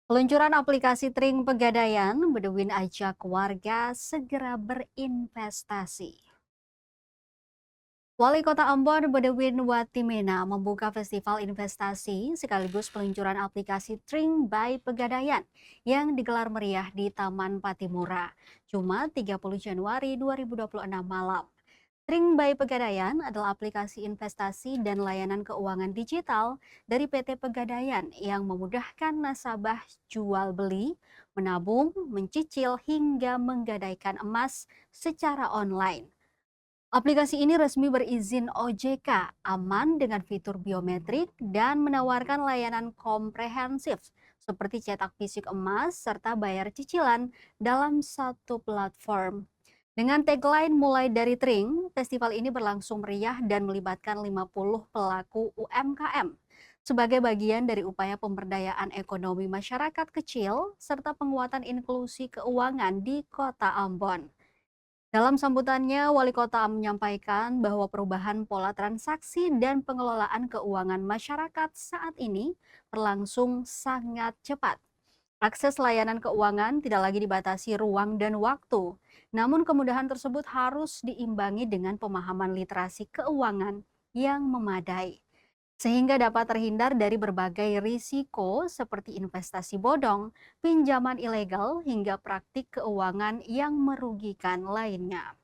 Peluncuran aplikasi Tring Pegadaian, Bedouin ajak warga segera berinvestasi. Wali Kota Ambon Bedouin Watimena membuka festival investasi sekaligus peluncuran aplikasi Tring by Pegadaian yang digelar meriah di Taman Patimura, Jumat 30 Januari 2026 malam. Tring by Pegadaian adalah aplikasi investasi dan layanan keuangan digital dari PT Pegadaian yang memudahkan nasabah jual beli, menabung, mencicil hingga menggadaikan emas secara online. Aplikasi ini resmi berizin OJK, aman dengan fitur biometrik dan menawarkan layanan komprehensif seperti cetak fisik emas serta bayar cicilan dalam satu platform. Dengan tagline mulai dari Tring, festival ini berlangsung meriah dan melibatkan 50 pelaku UMKM sebagai bagian dari upaya pemberdayaan ekonomi masyarakat kecil serta penguatan inklusi keuangan di Kota Ambon. Dalam sambutannya, Wali Kota menyampaikan bahwa perubahan pola transaksi dan pengelolaan keuangan masyarakat saat ini berlangsung sangat cepat. Akses layanan keuangan tidak lagi dibatasi ruang dan waktu, namun kemudahan tersebut harus diimbangi dengan pemahaman literasi keuangan yang memadai, sehingga dapat terhindar dari berbagai risiko seperti investasi bodong, pinjaman ilegal, hingga praktik keuangan yang merugikan lainnya.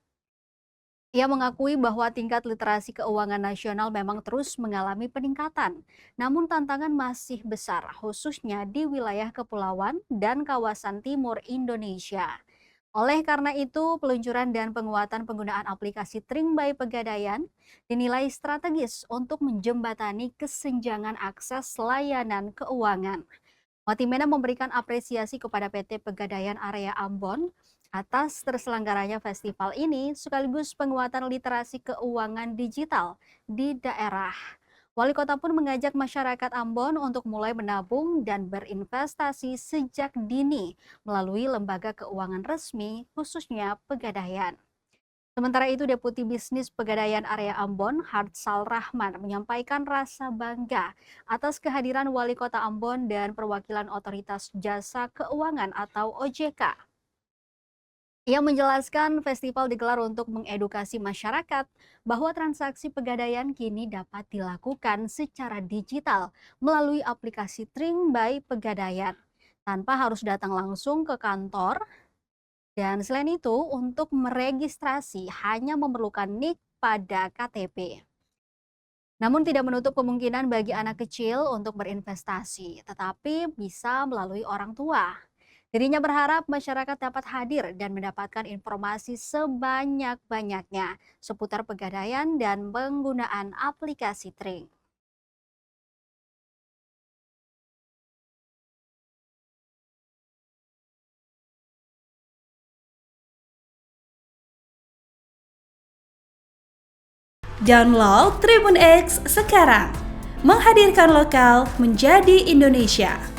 Ia mengakui bahwa tingkat literasi keuangan nasional memang terus mengalami peningkatan, namun tantangan masih besar, khususnya di wilayah kepulauan dan kawasan timur Indonesia. Oleh karena itu, peluncuran dan penguatan penggunaan aplikasi Tring by Pegadaian dinilai strategis untuk menjembatani kesenjangan akses layanan keuangan. Watimena memberikan apresiasi kepada PT Pegadaian Area Ambon atas terselenggaranya festival ini sekaligus penguatan literasi keuangan digital di daerah. Wali Kota pun mengajak masyarakat Ambon untuk mulai menabung dan berinvestasi sejak dini melalui lembaga keuangan resmi khususnya Pegadaian. Sementara itu, Deputi Bisnis Pegadaian Area Ambon, Hartsal Rahman, menyampaikan rasa bangga atas kehadiran Wali Kota Ambon dan perwakilan Otoritas Jasa Keuangan atau OJK. Ia menjelaskan festival digelar untuk mengedukasi masyarakat bahwa transaksi pegadaian kini dapat dilakukan secara digital melalui aplikasi Tring by Pegadaian tanpa harus datang langsung ke kantor. Dan selain itu, untuk meregistrasi hanya memerlukan NIK pada KTP. Namun tidak menutup kemungkinan bagi anak kecil untuk berinvestasi, tetapi bisa melalui orang tua. Dirinya berharap masyarakat dapat hadir dan mendapatkan informasi sebanyak-banyaknya seputar pegadaian dan penggunaan aplikasi Tring. Download Tribun X sekarang, menghadirkan lokal menjadi Indonesia.